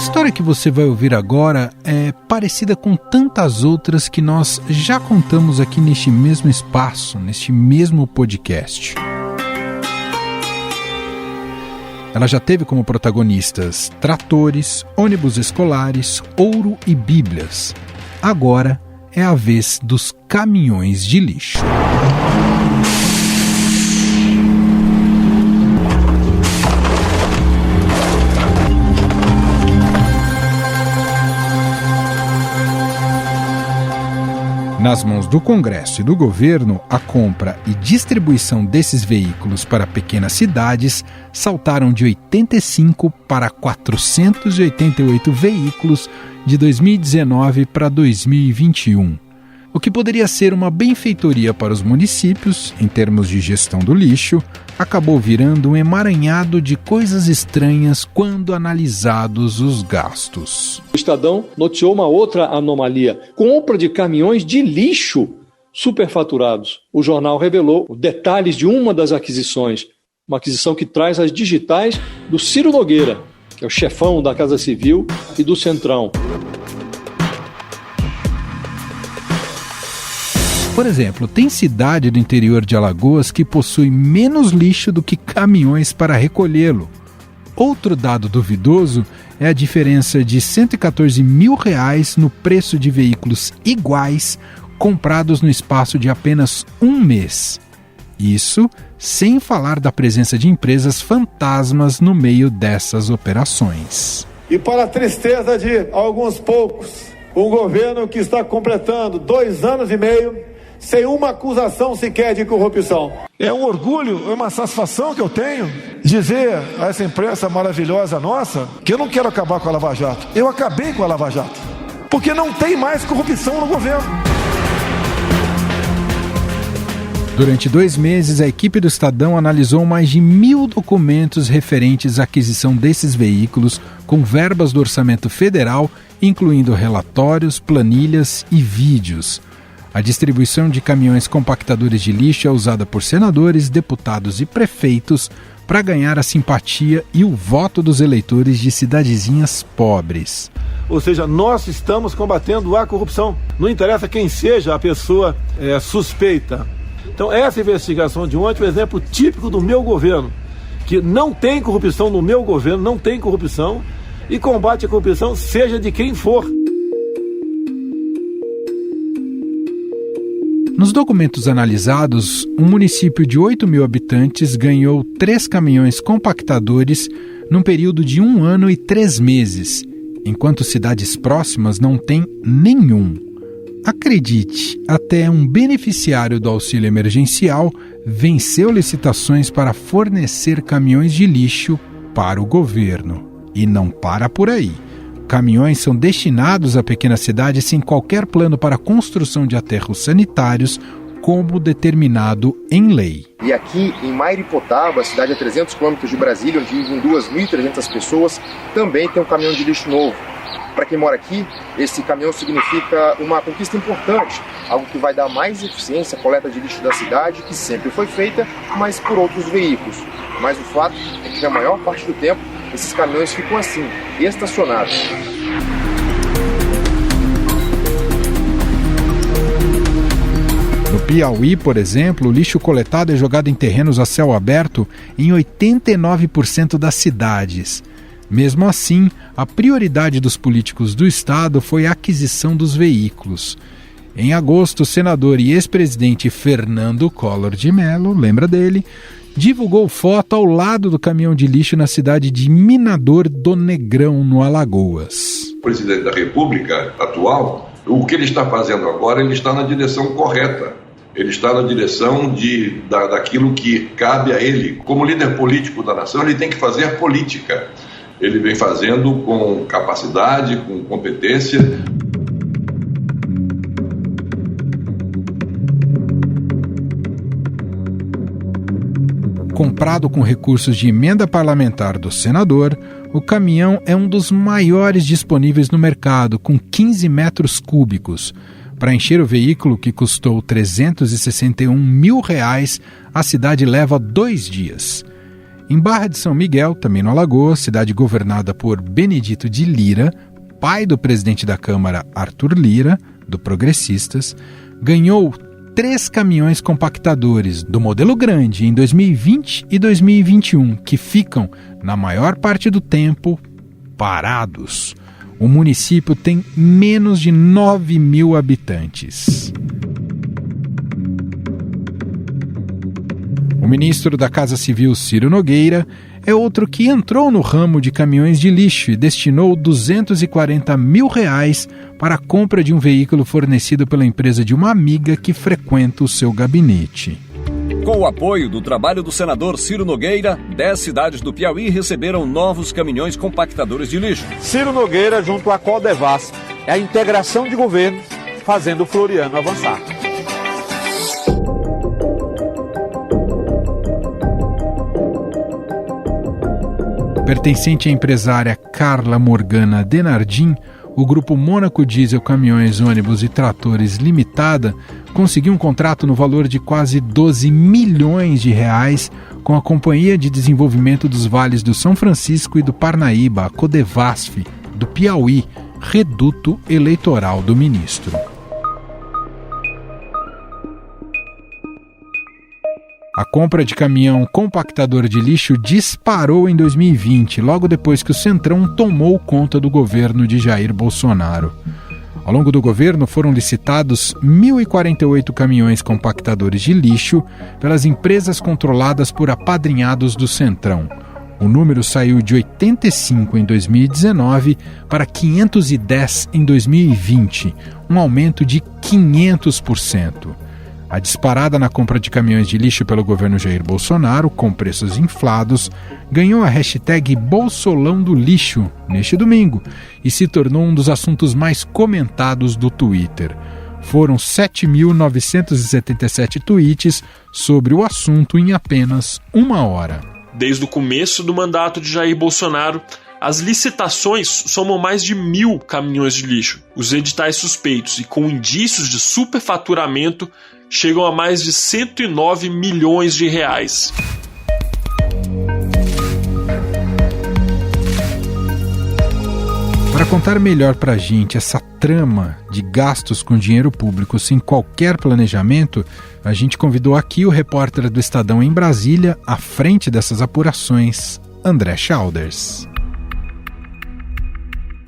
história que você vai ouvir agora é parecida com tantas outras que nós já contamos aqui neste mesmo espaço, neste mesmo podcast. Ela já teve como protagonistas tratores, ônibus escolares, ouro e bíblias. Agora é a vez dos caminhões de lixo. Nas mãos do Congresso e do governo, a compra e distribuição desses veículos para pequenas cidades saltaram de 85 para 488 veículos de 2019 para 2021. O que poderia ser uma benfeitoria para os municípios, em termos de gestão do lixo, acabou virando um emaranhado de coisas estranhas quando analisados os gastos. O Estadão noticiou uma outra anomalia: compra de caminhões de lixo superfaturados. O jornal revelou detalhes de uma das aquisições, uma aquisição que traz as digitais do Ciro Nogueira, que é o chefão da Casa Civil e do Centrão. Por exemplo, tem cidade do interior de Alagoas que possui menos lixo do que caminhões para recolhê-lo. Outro dado duvidoso é a diferença de R$114 mil no preço de veículos iguais comprados no espaço de apenas um mês. Isso sem falar da presença de empresas fantasmas no meio dessas operações. E para a tristeza de alguns poucos, um governo que está completando 2 anos e meio sem uma acusação sequer de corrupção. É um orgulho, é uma satisfação que eu tenho dizer a essa imprensa maravilhosa nossa que eu não quero acabar com a Lava Jato. Eu acabei com a Lava Jato, porque não tem mais corrupção no governo. Durante 2 meses, a equipe do Estadão analisou mais de 1.000 documentos referentes à aquisição desses veículos com verbas do orçamento federal, incluindo relatórios, planilhas e vídeos. A distribuição de caminhões compactadores de lixo é usada por senadores, deputados e prefeitos para ganhar a simpatia e o voto dos eleitores de cidadezinhas pobres. Ou seja, nós estamos combatendo a corrupção. Não interessa quem seja a pessoa suspeita. Então essa investigação de ontem é um exemplo típico do meu governo, que não tem corrupção no meu governo, não tem corrupção, e combate a corrupção seja de quem for. Nos documentos analisados, um município de 8 mil habitantes ganhou 3 caminhões compactadores num período de 1 ano e 3 meses, enquanto cidades próximas não têm nenhum. Acredite, até um beneficiário do auxílio emergencial venceu licitações para fornecer caminhões de lixo para o governo. E não para por aí. Caminhões são destinados a pequenas cidades sem qualquer plano para a construção de aterros sanitários, como determinado em lei. E aqui em Mairipotaba, cidade a 300 quilômetros de Brasília, onde vivem 2.300 pessoas, também tem um caminhão de lixo novo. Para quem mora aqui, esse caminhão significa uma conquista importante, algo que vai dar mais eficiência à coleta de lixo da cidade, que sempre foi feita, mas por outros veículos. Mas o fato é que na maior parte do tempo, esses caminhões ficam assim, estacionados. No Piauí, por exemplo, o lixo coletado é jogado em terrenos a céu aberto em 89% das cidades. Mesmo assim, a prioridade dos políticos do estado foi a aquisição dos veículos. Em agosto, o senador e ex-presidente Fernando Collor de Mello, lembra dele, divulgou foto ao lado do caminhão de lixo na cidade de Minador do Negrão, no Alagoas. O presidente da República atual, o que ele está fazendo agora, ele está na direção correta. Ele está na direção daquilo que cabe a ele. Como líder político da nação, ele tem que fazer a política. Ele vem fazendo com capacidade, com competência. Comprado com recursos de emenda parlamentar do senador, o caminhão é um dos maiores disponíveis no mercado, com 15 metros cúbicos. Para encher o veículo, que custou R$361 mil, a cidade leva 2 dias. Em Barra de São Miguel, também no Alagoas, cidade governada por Benedito de Lira, pai do presidente da Câmara Arthur Lira, do Progressistas, ganhou 3 caminhões compactadores do modelo grande em 2020 e 2021, que ficam, na maior parte do tempo, parados. O município tem menos de 9 mil habitantes. O ministro da Casa Civil, Ciro Nogueira, é outro que entrou no ramo de caminhões de lixo e destinou R$240 mil para a compra de um veículo fornecido pela empresa de uma amiga que frequenta o seu gabinete. Com o apoio do trabalho do senador Ciro Nogueira, 10 cidades do Piauí receberam novos caminhões compactadores de lixo. Ciro Nogueira junto à Codevasf, é a integração de governos fazendo o Floriano avançar. Pertencente à empresária Carla Morgana Denardim, o grupo Mônaco Diesel Caminhões, Ônibus e Tratores Limitada conseguiu um contrato no valor de quase R$12 milhões com a Companhia de Desenvolvimento dos Vales do São Francisco e do Parnaíba, a Codevasf, do Piauí, reduto eleitoral do ministro. A compra de caminhão compactador de lixo disparou em 2020, logo depois que o Centrão tomou conta do governo de Jair Bolsonaro. Ao longo do governo foram licitados 1.048 caminhões compactadores de lixo pelas empresas controladas por apadrinhados do Centrão. O número saiu de 85 em 2019 para 510 em 2020, um aumento de 500%. A disparada na compra de caminhões de lixo pelo governo Jair Bolsonaro, com preços inflados, ganhou a hashtag Bolsolão do Lixo neste domingo e se tornou um dos assuntos mais comentados do Twitter. Foram 7.977 tweets sobre o assunto em apenas uma hora. Desde o começo do mandato de Jair Bolsonaro, as licitações somam mais de 1.000 caminhões de lixo. Os editais suspeitos e com indícios de superfaturamento chegam a mais de R$109 milhões. Para contar melhor para a gente essa trama de gastos com dinheiro público sem qualquer planejamento, a gente convidou aqui o repórter do Estadão em Brasília, à frente dessas apurações, André Schauders.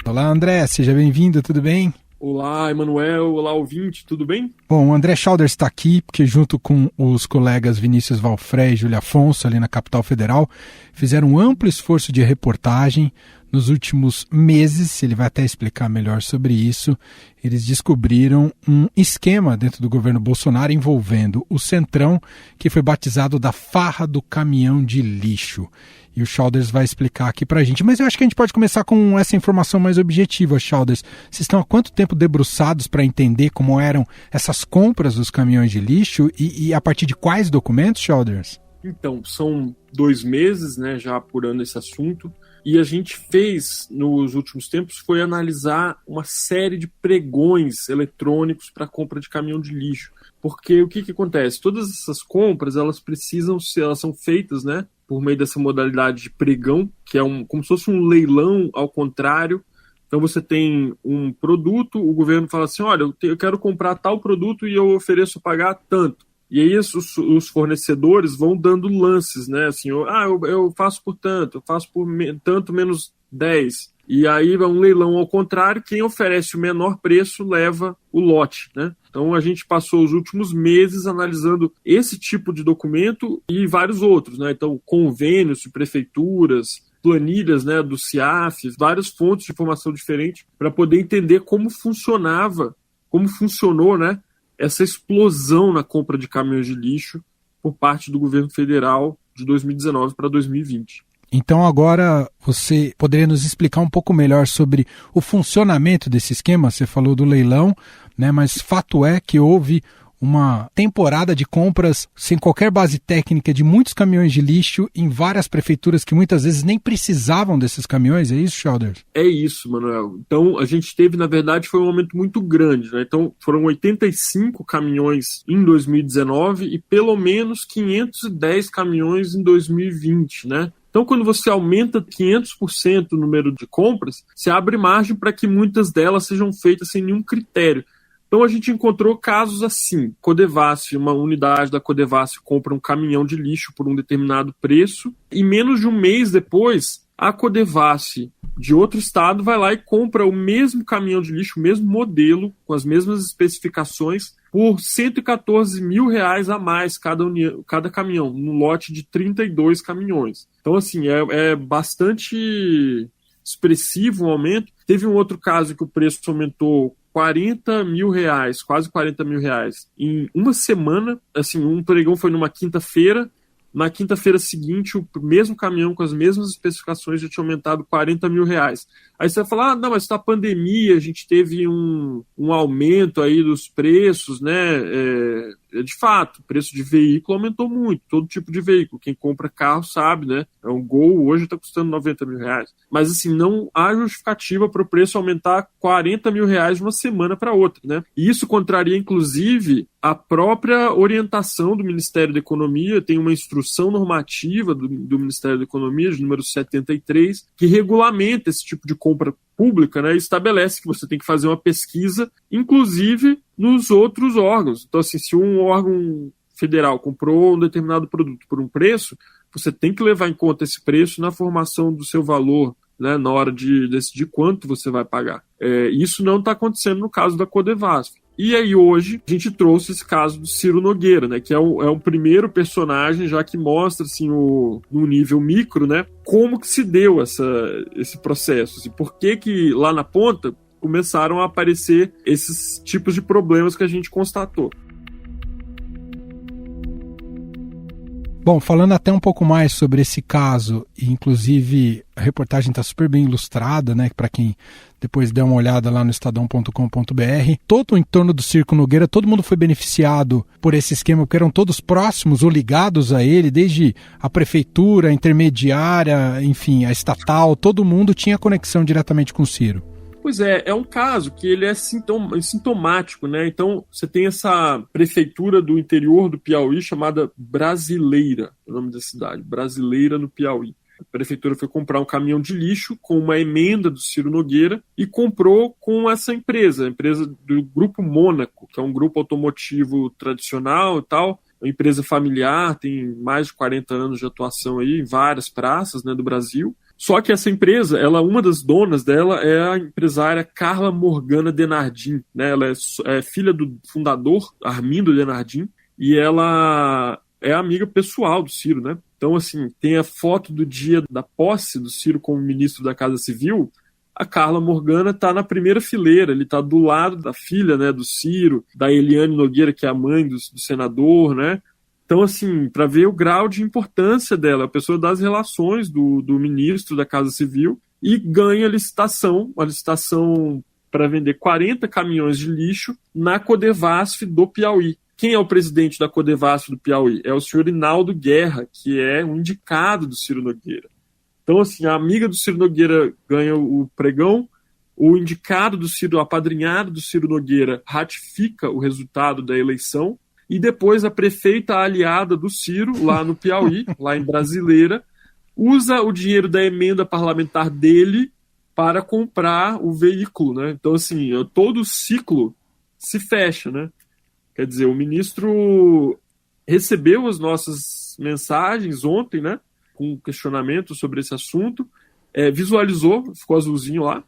Olá, André, seja bem-vindo, tudo bem? Olá, Emanuel, olá, ouvinte, tudo bem? Bom, o André Schauders está aqui porque junto com os colegas Vinícius Valfré e Júlia Afonso, ali na capital federal, fizeram um amplo esforço de reportagem nos últimos meses. Ele vai até explicar melhor sobre isso. Eles descobriram um esquema dentro do governo Bolsonaro envolvendo o Centrão, que foi batizado da farra do caminhão de lixo. E o Schauders vai explicar aqui pra gente. Mas eu acho que a gente pode começar com essa informação mais objetiva, Schauders. Vocês estão há quanto tempo debruçados para entender como eram essas compras dos caminhões de lixo e a partir de quais documentos, Schauders? Então, são 2 meses, né, já apurando esse assunto. E a gente fez, nos últimos tempos, foi analisar uma série de pregões eletrônicos para compra de caminhão de lixo. Porque o que acontece? Todas essas compras, elas são feitas, né, por meio dessa modalidade de pregão, que é como se fosse um leilão ao contrário. Então você tem um produto, o governo fala assim, olha, eu quero comprar tal produto e eu ofereço pagar tanto. E aí os fornecedores vão dando lances, né? Assim, eu faço por tanto, eu faço por tanto menos 10. E aí vai um leilão ao contrário, quem oferece o menor preço leva o lote, né? Então a gente passou os últimos meses analisando esse tipo de documento e vários outros, né? Então convênios de prefeituras, planilhas, né, do CIAF, várias fontes de informação diferentes para poder entender como funcionou, né, essa explosão na compra de caminhões de lixo por parte do governo federal de 2019 para 2020. Então agora você poderia nos explicar um pouco melhor sobre o funcionamento desse esquema? Você falou do leilão, né? Mas fato é que houve uma temporada de compras sem qualquer base técnica de muitos caminhões de lixo em várias prefeituras que muitas vezes nem precisavam desses caminhões, é isso, Shelders? É isso, Manuel. Então, a gente teve, na verdade, foi um aumento muito grande, né? Então, foram 85 caminhões em 2019 e pelo menos 510 caminhões em 2020, né? Então, quando você aumenta 500% o número de compras, você abre margem para que muitas delas sejam feitas sem nenhum critério. Então, a gente encontrou casos assim. Codevasf, uma unidade da Codevasf compra um caminhão de lixo por um determinado preço e menos de um mês depois, a Codevasf de outro estado vai lá e compra o mesmo caminhão de lixo, o mesmo modelo, com as mesmas especificações, por R$114 mil a mais cada caminhão, no lote de 32 caminhões. Então, assim, é bastante expressivo o aumento. Teve um outro caso que o preço aumentou R$40 mil, quase R$40 mil, em uma semana. Assim, um pregão foi numa quinta-feira. Na quinta-feira seguinte, o mesmo caminhão com as mesmas especificações já tinha aumentado R$40 mil. Aí você vai falar, não, mas na pandemia a gente teve um aumento aí dos preços, né? De fato, o preço de veículo aumentou muito, todo tipo de veículo. Quem compra carro sabe, né? Um Gol hoje está custando R$90 mil. Mas assim, não há justificativa para o preço aumentar R$40 mil de uma semana para outra, né? E isso contraria, inclusive, a própria orientação do Ministério da Economia. Tem uma instrução normativa do Ministério da Economia, de número 73, que regulamenta esse tipo de compra pública, né, e estabelece que você tem que fazer uma pesquisa, inclusive nos outros órgãos. Então, assim, se um órgão federal comprou um determinado produto por um preço, você tem que levar em conta esse preço na formação do seu valor, né, na hora de decidir quanto você vai pagar. Isso não está acontecendo no caso da Codevasf. E aí hoje a gente trouxe esse caso do Ciro Nogueira, né, que é um primeiro personagem já que mostra assim, no nível micro, né, como que se deu esse processo, assim, por que lá na ponta começaram a aparecer esses tipos de problemas que a gente constatou. Bom, falando até um pouco mais sobre esse caso, e inclusive a reportagem está super bem ilustrada, né, para quem depois der uma olhada lá no estadão.com.br, todo o entorno do Ciro Nogueira, todo mundo foi beneficiado por esse esquema, porque eram todos próximos ou ligados a ele, desde a prefeitura, a intermediária, enfim, a estatal, todo mundo tinha conexão diretamente com o Ciro. Pois é um caso que ele é sintomático, né? Então, você tem essa prefeitura do interior do Piauí chamada Brasileira, o nome da cidade, Brasileira no Piauí. A prefeitura foi comprar um caminhão de lixo com uma emenda do Ciro Nogueira e comprou com essa empresa, a empresa do Grupo Mônaco, que é um grupo automotivo tradicional e tal, uma empresa familiar, tem mais de 40 anos de atuação aí em várias praças, né, do Brasil. Só que essa empresa, uma das donas dela é a empresária Carla Morgana Denardim, né? Ela é filha do fundador, Armindo Denardim, e ela é amiga pessoal do Ciro, né? Então, assim, tem a foto do dia da posse do Ciro como ministro da Casa Civil. A Carla Morgana está na primeira fileira, ele está do lado da filha, né, do Ciro, da Eliane Nogueira, que é a mãe do senador, né? Então, assim, para ver o grau de importância dela, a pessoa das relações do ministro da Casa Civil, e ganha uma licitação para vender 40 caminhões de lixo na Codevasf do Piauí. Quem é o presidente da Codevasf do Piauí? É o senhor Hinaldo Guerra, que é um indicado do Ciro Nogueira. Então, assim, a amiga do Ciro Nogueira ganha o pregão, o indicado do Ciro, o apadrinhado do Ciro Nogueira, ratifica o resultado da eleição, e depois a prefeita aliada do Ciro, lá no Piauí, lá em Brasileira, usa o dinheiro da emenda parlamentar dele para comprar o veículo, né? Então, assim, todo o ciclo se fecha, né? Quer dizer, o ministro recebeu as nossas mensagens ontem, né? Com questionamento sobre esse assunto, visualizou, ficou azulzinho lá,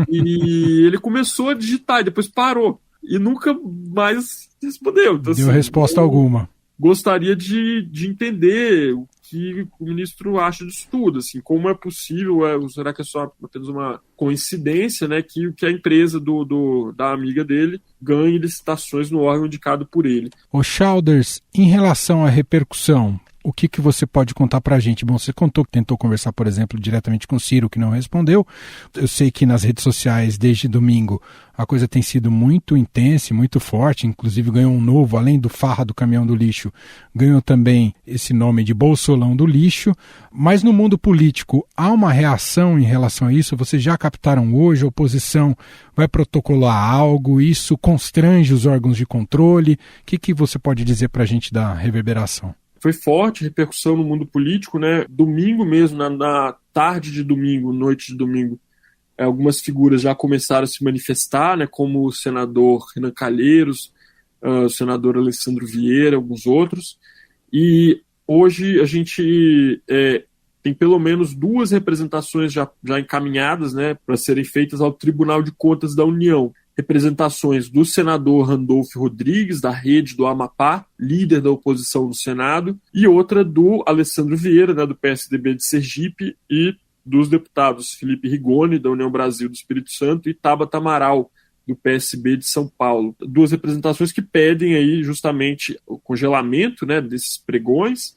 e ele começou a digitar e depois parou. E nunca mais respondeu. Então, deu resposta alguma. Gostaria de entender o que o ministro acha disso tudo. Assim, como é possível, será que é só apenas uma coincidência, né, que a empresa da amiga dele ganhe licitações no órgão indicado por ele? Shelders, em relação à repercussão, o que você pode contar para a gente? Bom, você contou que tentou conversar, por exemplo, diretamente com o Ciro, que não respondeu. Eu sei que nas redes sociais, desde domingo, a coisa tem sido muito intensa, muito forte, inclusive ganhou um novo, além do Farra do Caminhão do Lixo, ganhou também esse nome de Bolsolão do Lixo. Mas no mundo político, há uma reação em relação a isso? Vocês já captaram hoje? A oposição vai protocolar algo? Isso constrange os órgãos de controle? O que você pode dizer para a gente da reverberação? Foi forte a repercussão no mundo político, né? Domingo mesmo, na tarde de domingo, noite de domingo, algumas figuras já começaram a se manifestar, né? Como o senador Renan Calheiros, o senador Alessandro Vieira, alguns outros. E hoje a gente tem pelo menos 2 representações já encaminhadas, né? Para serem feitas ao Tribunal de Contas da União. Representações do senador Randolfo Rodrigues, da Rede do Amapá, líder da oposição no Senado, e outra do Alessandro Vieira, né, do PSDB de Sergipe, e dos deputados Felipe Rigoni, da União Brasil do Espírito Santo, e Tabata Amaral, do PSB de São Paulo. 2 representações que pedem aí justamente o congelamento, né, desses pregões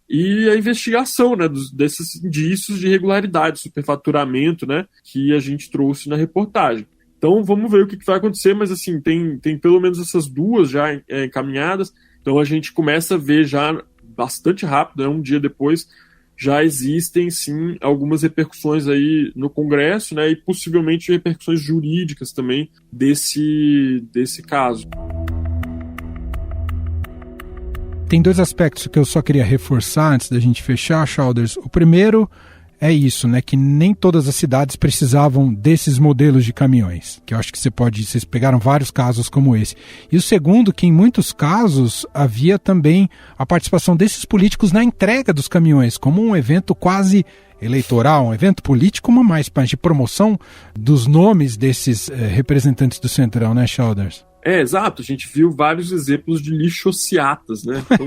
e a investigação, né, desses indícios de irregularidade, superfaturamento, né, que a gente trouxe na reportagem. Então vamos ver o que vai acontecer, mas assim, tem pelo menos essas 2 já encaminhadas, então a gente começa a ver já bastante rápido, né, um dia depois, já existem sim algumas repercussões aí no Congresso, né, e possivelmente repercussões jurídicas também desse caso. Tem 2 aspectos que eu só queria reforçar antes da gente fechar, Childers. O primeiro é isso, né, que nem todas as cidades precisavam desses modelos de caminhões, que eu acho que vocês pegaram vários casos como esse. E o segundo, que em muitos casos havia também a participação desses políticos na entrega dos caminhões, como um evento quase eleitoral, um evento político, mas de promoção dos nomes desses representantes do Centrão, né, Childers? Exato, a gente viu vários exemplos de lixociatas, né? Então,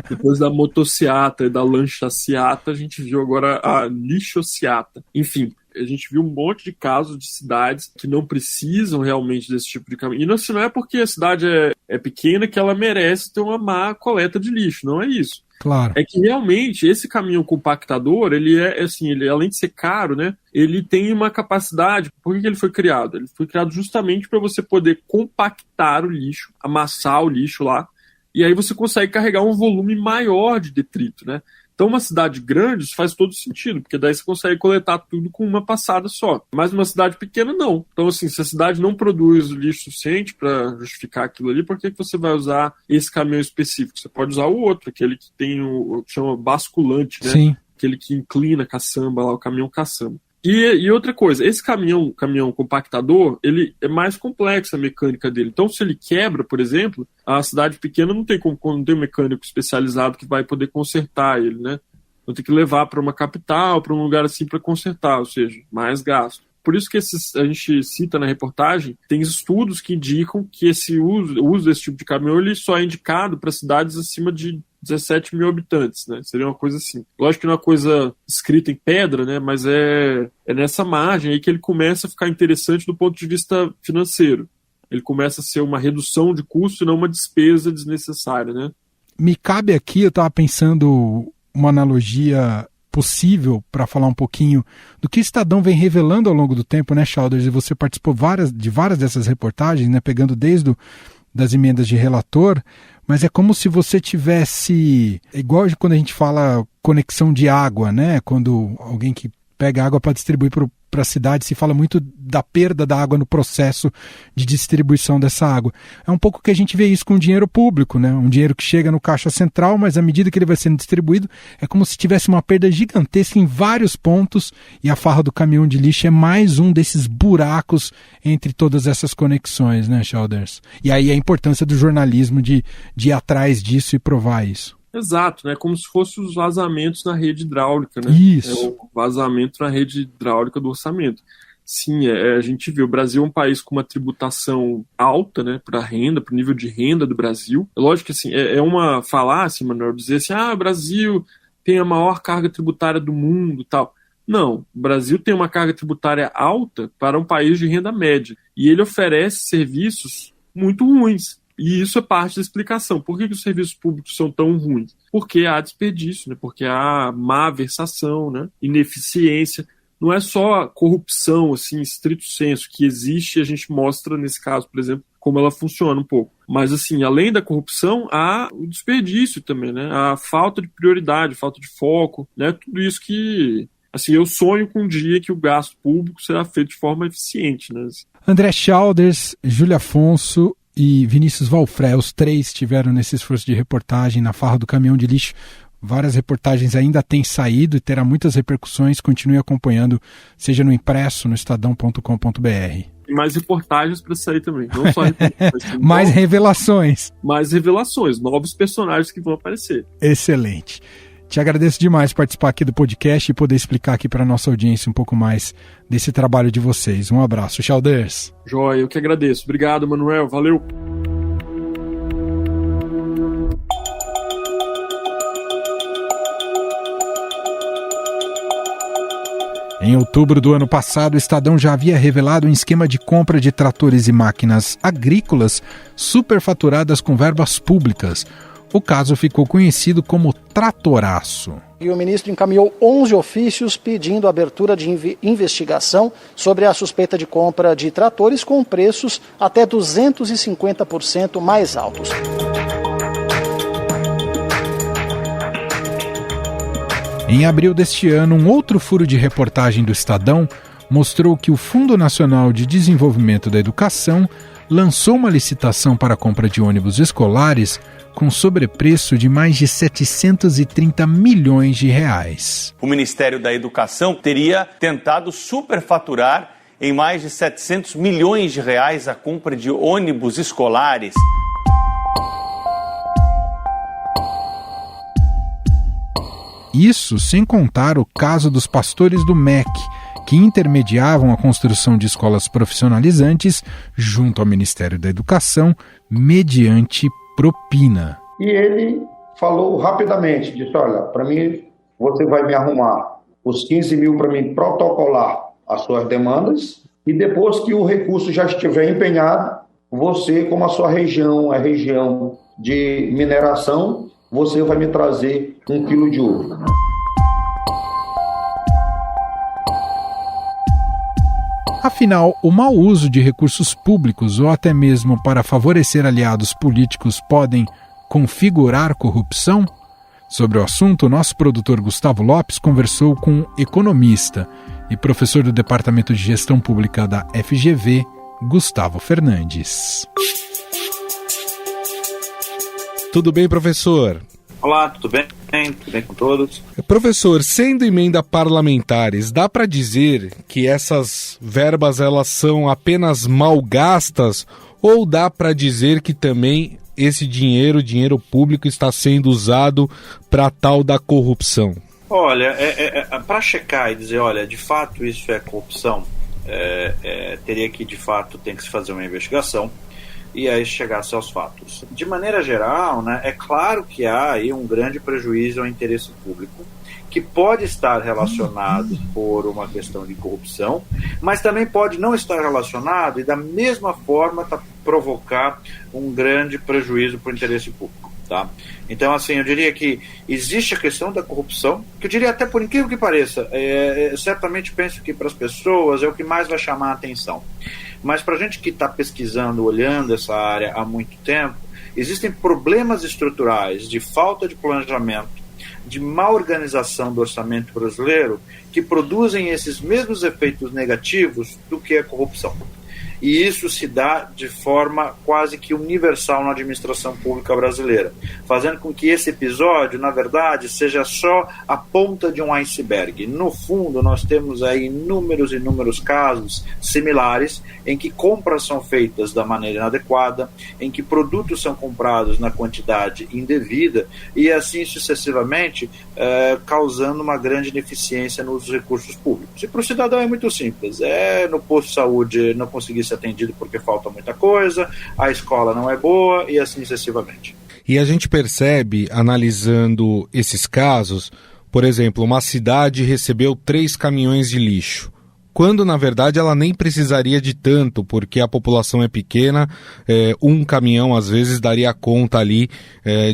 depois da motociata e da lanchaciata, a gente viu agora a lixociata. Enfim, a gente viu um monte de casos de cidades que não precisam realmente desse tipo de caminho. E não é porque a cidade é pequena que ela merece ter uma má coleta de lixo, não é isso. Claro. É que realmente esse caminhão compactador, ele além de ser caro, né, ele tem uma capacidade. Por que ele foi criado? Ele foi criado justamente para você poder compactar o lixo, amassar o lixo lá, e aí você consegue carregar um volume maior de detrito, né? Então, uma cidade grande, isso faz todo sentido, porque daí você consegue coletar tudo com uma passada só. Mas uma cidade pequena, não. Então, assim, se a cidade não produz o lixo suficiente para justificar aquilo ali, por que você vai usar esse caminhão específico? Você pode usar o outro, aquele que tem o que chama basculante, né? Sim. Aquele que inclina a caçamba lá, o caminhão caçamba. E outra coisa, esse caminhão compactador, ele é mais complexo a mecânica dele. Então, se ele quebra, por exemplo, a cidade pequena não tem um mecânico especializado que vai poder consertar ele, né? Então tem que levar para uma capital, para um lugar assim para consertar, ou seja, mais gasto. Por isso que a gente cita na reportagem, tem estudos que indicam que o uso desse tipo de caminhão ele só é indicado para cidades acima de 17 mil habitantes, né? Seria uma coisa assim. Lógico que não é uma coisa escrita em pedra, né? Mas é nessa margem aí que ele começa a ficar interessante do ponto de vista financeiro. Ele começa a ser uma redução de custo e não uma despesa desnecessária, né? Me cabe aqui, eu estava pensando uma analogia possível para falar um pouquinho do que o Estadão vem revelando ao longo do tempo, né, Childers? E você participou de várias dessas reportagens, né, pegando desde das emendas de relator, mas é como se você tivesse, igual quando a gente fala conexão de água, né, quando alguém que pega água para distribuir para a cidade, se fala muito da perda da água no processo de distribuição dessa água. É um pouco que a gente vê isso com o dinheiro público, né? Um dinheiro que chega no caixa central, mas à medida que ele vai sendo distribuído, é como se tivesse uma perda gigantesca em vários pontos, e a farra do caminhão de lixo é mais um desses buracos entre todas essas conexões, né, Childers? E aí a importância do jornalismo de ir atrás disso e provar isso. Exato, né? Como se fossem os vazamentos na rede hidráulica, né? Isso. É o vazamento na rede hidráulica do orçamento. Sim, a gente vê, o Brasil é um país com uma tributação alta, né, para renda, para o nível de renda do Brasil. Lógico que assim, é uma falácia, Manuel, dizer assim, o Brasil tem a maior carga tributária do mundo e tal. Não, o Brasil tem uma carga tributária alta para um país de renda média. E ele oferece serviços muito ruins. E isso é parte da explicação. Por que os serviços públicos são tão ruins? Porque há desperdício, né? Porque há má versação, né? Ineficiência. Não é só corrupção, assim, estrito senso, que existe, e a gente mostra, nesse caso, por exemplo, como ela funciona um pouco. Mas, assim, além da corrupção, há o desperdício também, né? A falta de prioridade, falta de foco, né? Tudo isso que... Assim, eu sonho com um dia que o gasto público será feito de forma eficiente, né? André Chalders, Júlia Afonso e Vinícius Valfré, os três estiveram nesse esforço de reportagem na farra do caminhão de lixo. Várias reportagens ainda têm saído e terá muitas repercussões. Continue acompanhando, seja no impresso, no estadão.com.br. E mais reportagens para sair também, não só reportagens. Mais revelações. Mais revelações, novos personagens que vão aparecer. Excelente. Te agradeço demais participar aqui do podcast e poder explicar aqui para a nossa audiência um pouco mais desse trabalho de vocês. Um abraço, Chalders. Joia, eu que agradeço. Obrigado, Manuel. Valeu. Em outubro do ano passado, o Estadão já havia revelado um esquema de compra de tratores e máquinas agrícolas superfaturadas com verbas públicas. O caso ficou conhecido como Tratoraço. E o ministro encaminhou 11 ofícios pedindo a abertura de investigação sobre a suspeita de compra de tratores com preços até 250% mais altos. Em abril deste ano, um outro furo de reportagem do Estadão mostrou que o Fundo Nacional de Desenvolvimento da Educação lançou uma licitação para a compra de ônibus escolares com sobrepreço de mais de 730 milhões de reais. O Ministério da Educação teria tentado superfaturar em mais de 700 milhões de reais a compra de ônibus escolares. Isso sem contar o caso dos pastores do MEC, que intermediavam a construção de escolas profissionalizantes junto ao Ministério da Educação, mediante propina. E ele falou rapidamente, disse, olha, para mim, você vai me arrumar os 15 mil para mim protocolar as suas demandas, e depois que o recurso já estiver empenhado, você, como a sua região é região de mineração, você vai me trazer 1 quilo de ouro. Afinal, o mau uso de recursos públicos ou até mesmo para favorecer aliados políticos podem configurar corrupção? Sobre o assunto, nosso produtor Gustavo Lopes conversou com um economista e professor do Departamento de Gestão Pública da FGV, Gustavo Fernandes. Tudo bem, professor? Olá, tudo bem? Tudo bem com todos? Professor, sendo emenda parlamentares, dá para dizer que essas verbas elas são apenas mal gastas ou dá para dizer que também esse dinheiro público está sendo usado para tal da corrupção? Olha, para checar e dizer, olha, de fato isso é corrupção, teria que, de fato, tem que se fazer uma investigação e aí chegasse aos fatos. De maneira geral, né, é claro que há aí um grande prejuízo ao interesse público, que pode estar relacionado por uma questão de corrupção, mas também pode não estar relacionado e da mesma forma provocar um grande prejuízo para o interesse público. Tá? Então, assim, eu diria que existe a questão da corrupção, que eu diria até por incrível que pareça, certamente penso que para as pessoas é o que mais vai chamar a atenção. Mas para a gente que está pesquisando, olhando essa área há muito tempo, existem problemas estruturais de falta de planejamento, de má organização do orçamento brasileiro, que produzem esses mesmos efeitos negativos do que a corrupção. E isso se dá de forma quase que universal na administração pública brasileira, fazendo com que esse episódio, na verdade, seja só a ponta de um iceberg. No fundo, nós temos aí inúmeros casos similares em que compras são feitas da maneira inadequada, em que produtos são comprados na quantidade indevida e assim sucessivamente, causando uma grande ineficiência nos recursos públicos. E para o cidadão é muito simples, no posto de saúde não conseguir ser atendido porque falta muita coisa, a escola não é boa e assim sucessivamente. E a gente percebe, analisando esses casos, por exemplo, uma cidade recebeu 3 caminhões de lixo. quando na verdade ela nem precisaria de tanto, porque a população é pequena, um caminhão às vezes daria conta ali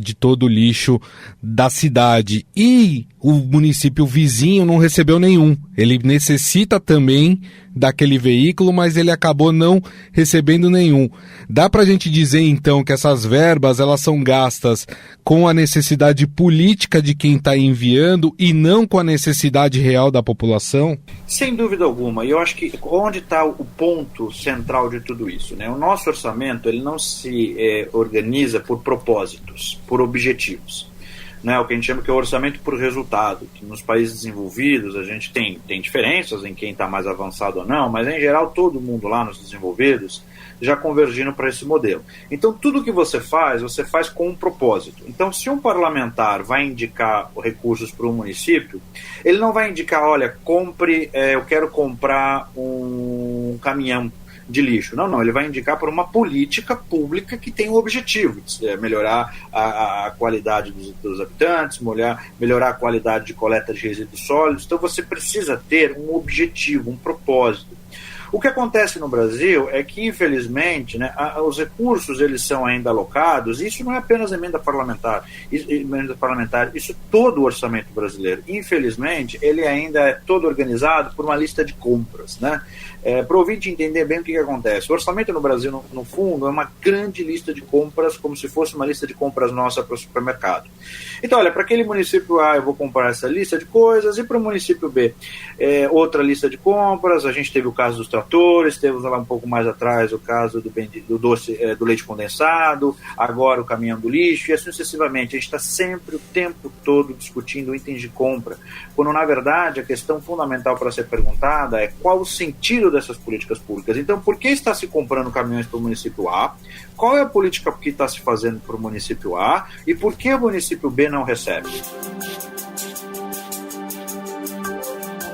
de todo o lixo da cidade. E o município vizinho não recebeu nenhum. Ele necessita também daquele veículo, mas ele acabou não recebendo nenhum. Dá pra gente dizer então que essas verbas elas são gastas com a necessidade política de quem está enviando e não com a necessidade real da população? Sem dúvida alguma. E eu acho que onde está o ponto central de tudo isso, né? O nosso orçamento ele não se organiza por propósitos, por objetivos. Né, o que a gente chama que é o orçamento por resultado, que nos países desenvolvidos a gente tem diferenças em quem está mais avançado ou não, mas em geral todo mundo lá nos desenvolvidos já convergindo para esse modelo. Então tudo que você faz com um propósito. Então se um parlamentar vai indicar recursos para um município, ele não vai indicar, olha, eu quero comprar um caminhão de lixo. Não, ele vai indicar por uma política pública que tem o objetivo de melhorar a qualidade dos habitantes, melhorar a qualidade de coleta de resíduos sólidos. Então você precisa ter um objetivo, um propósito. O que acontece no Brasil é que, infelizmente, né, os recursos eles são ainda alocados, e isso não é apenas emenda parlamentar, isso todo o orçamento brasileiro. Infelizmente, ele ainda é todo organizado por uma lista de compras, né? Para o ouvinte entender bem o que acontece. O orçamento no Brasil, no fundo, é uma grande lista de compras, como se fosse uma lista de compras nossa para o supermercado. Então, olha, para aquele município A eu vou comprar essa lista de coisas, e para o município B outra lista de compras. A gente teve o caso dos tratores, teve lá um pouco mais atrás o caso do leite condensado, agora o caminhão do lixo, e assim sucessivamente. A gente está sempre o tempo todo discutindo itens de compra, quando na verdade a questão fundamental para ser perguntada é qual o sentido dessas políticas públicas. Então, por que está se comprando caminhões para o município A? Qual é a política que está se fazendo para o município A? E por que o município B não recebe?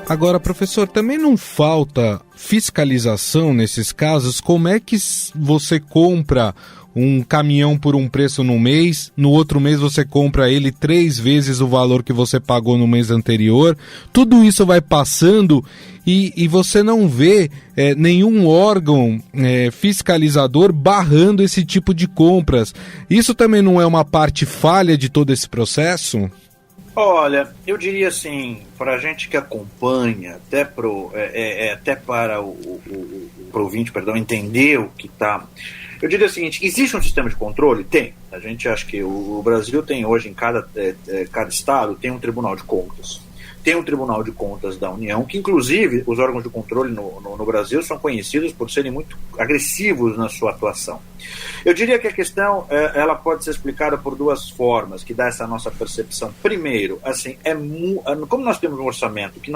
Agora, professor, também não falta fiscalização nesses casos? Como é que você compra um caminhão por um preço no mês, no outro mês você compra ele 3 vezes o valor que você pagou no mês anterior? Tudo isso vai passando e você não vê nenhum órgão fiscalizador barrando esse tipo de compras. Isso também não é uma parte falha de todo esse processo? Olha, eu diria assim, para a gente que acompanha, até para o ouvinte, entender o que está... Eu diria o seguinte, existe um sistema de controle? Tem. A gente acha que o Brasil tem hoje, em cada estado, tem um Tribunal de Contas. Tem um Tribunal de Contas da União, que inclusive os órgãos de controle no Brasil são conhecidos por serem muito agressivos na sua atuação. Eu diria que a questão ela pode ser explicada por 2 formas, que dá essa nossa percepção. Primeiro, assim, como nós temos um orçamento que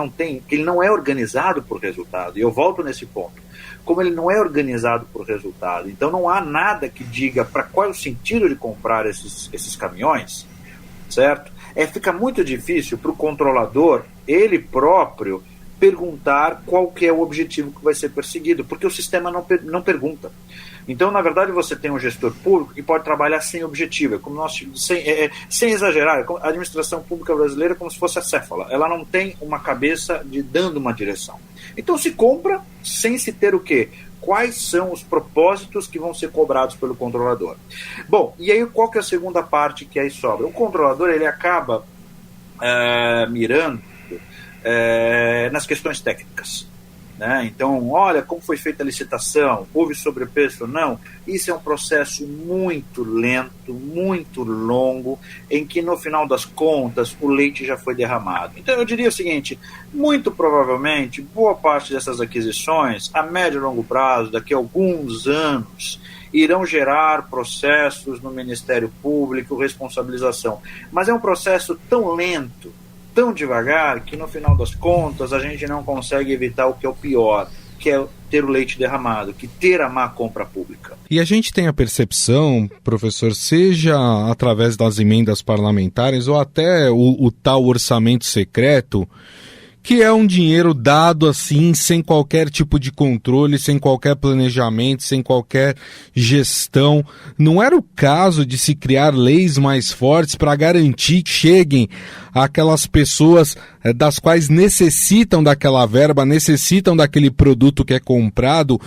ele não é organizado por resultado, e eu volto nesse ponto, como ele não é organizado por resultado, então não há nada que diga para qual é o sentido de comprar esses caminhões, certo? Fica muito difícil para o controlador, ele próprio, perguntar qual que é o objetivo que vai ser perseguido, porque o sistema não pergunta. Então, na verdade, você tem um gestor público que pode trabalhar sem objetivo, sem exagerar. A administração pública brasileira é como se fosse acéfala, ela não tem uma cabeça dando uma direção. Então se compra sem se ter o quê? Quais são os propósitos que vão ser cobrados pelo controlador? Bom, e aí qual que é a segunda parte que aí sobra? O controlador ele acaba mirando nas questões técnicas. Né? Então, olha como foi feita a licitação, houve sobrepreço ou não. Isso é um processo muito lento, muito longo, em que no final das contas o leite já foi derramado. Então eu diria o seguinte, muito provavelmente boa parte dessas aquisições, a médio e longo prazo, daqui a alguns anos, irão gerar processos no Ministério Público, responsabilização. Mas é um processo tão lento, tão devagar, que no final das contas a gente não consegue evitar o que é o pior, que é ter o leite derramado, que ter a má compra pública. E a gente tem a percepção, professor, seja através das emendas parlamentares ou até o tal orçamento secreto, que é um dinheiro dado assim, sem qualquer tipo de controle, sem qualquer planejamento, sem qualquer gestão. Não era o caso de se criar leis mais fortes para garantir que cheguem àquelas pessoas das quais necessitam daquela verba, necessitam daquele produto que é comprado?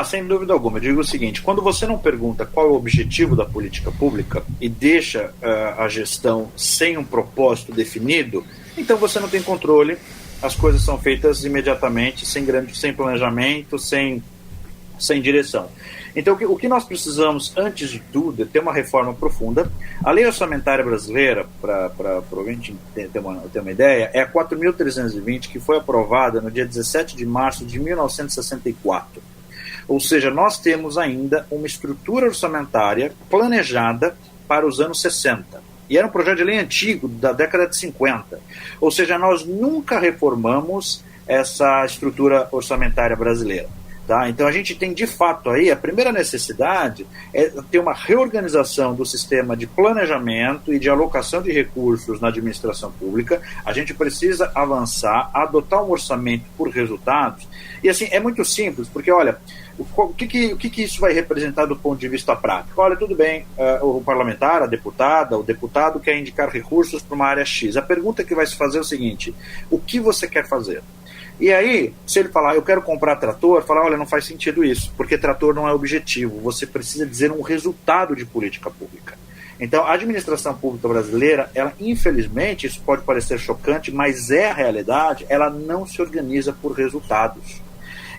Sem dúvida alguma. Eu digo o seguinte, quando você não pergunta qual é o objetivo da política pública e deixa a gestão sem um propósito definido, então você não tem controle, as coisas são feitas imediatamente, sem planejamento, sem direção. Então, o que nós precisamos, antes de tudo, é ter uma reforma profunda. A lei orçamentária brasileira, para o ouvinte ter uma ideia, é a 4.320, que foi aprovada no dia 17 de março de 1964. Ou seja, nós temos ainda uma estrutura orçamentária planejada para os anos 60. E era um projeto de lei antigo, da década de 50. Ou seja, nós nunca reformamos essa estrutura orçamentária brasileira. Tá? Então a gente tem de fato aí, a primeira necessidade é ter uma reorganização do sistema de planejamento e de alocação de recursos na administração pública. A gente precisa avançar, adotar um orçamento por resultados. E assim, é muito simples, porque olha, o que isso vai representar do ponto de vista prático? Olha, tudo bem, o parlamentar, a deputada, o deputado quer indicar recursos para uma área X. A pergunta que vai se fazer é o seguinte: o que você quer fazer? E aí, se ele falar, eu quero comprar trator, falar, olha, não faz sentido isso, porque trator não é objetivo, você precisa dizer um resultado de política pública. Então, a administração pública brasileira, ela, infelizmente, isso pode parecer chocante, mas é a realidade, ela não se organiza por resultados.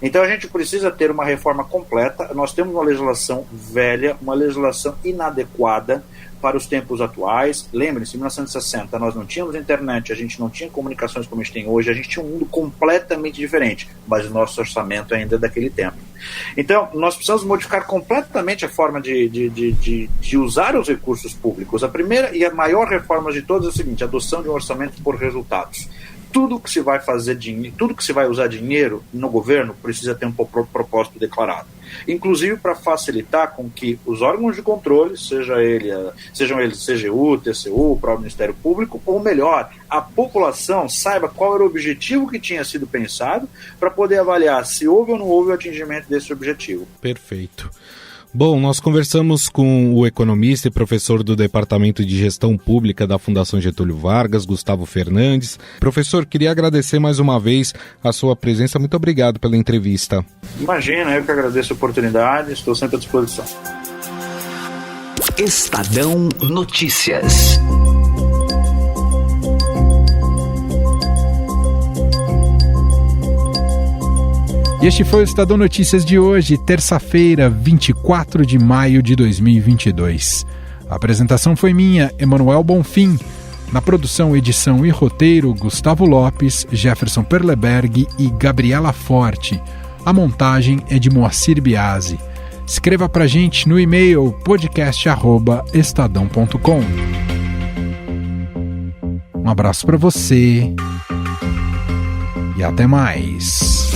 Então, a gente precisa ter uma reforma completa. Nós temos uma legislação velha, uma legislação inadequada para os tempos atuais. Lembrem-se, em 1960 nós não tínhamos internet, a gente não tinha comunicações como a gente tem hoje, a gente tinha um mundo completamente diferente, mas o nosso orçamento ainda é daquele tempo. Então, nós precisamos modificar completamente a forma de usar os recursos públicos. A primeira e a maior reforma de todas é o seguinte: a adoção de um orçamento por resultados. Tudo que se vai fazer tudo que se vai usar dinheiro no governo precisa ter um propósito declarado. Inclusive para facilitar com que os órgãos de controle, sejam eles CGU, TCU, o próprio Ministério Público, ou melhor, a população saiba qual era o objetivo que tinha sido pensado para poder avaliar se houve ou não houve o atingimento desse objetivo. Perfeito. Bom, nós conversamos com o economista e professor do Departamento de Gestão Pública da Fundação Getúlio Vargas, Gustavo Fernandes. Professor, queria agradecer mais uma vez a sua presença. Muito obrigado pela entrevista. Imagina, eu que agradeço a oportunidade, estou sempre à disposição. Estadão Notícias. E este foi o Estadão Notícias de hoje, terça-feira, 24 de maio de 2022. A apresentação foi minha, Emanuel Bonfim. Na produção, edição e roteiro, Gustavo Lopes, Jefferson Perleberg e Gabriela Forte. A montagem é de Moacir Biasi. Escreva pra gente no e-mail podcast@estadão.com. Um abraço pra você e até mais.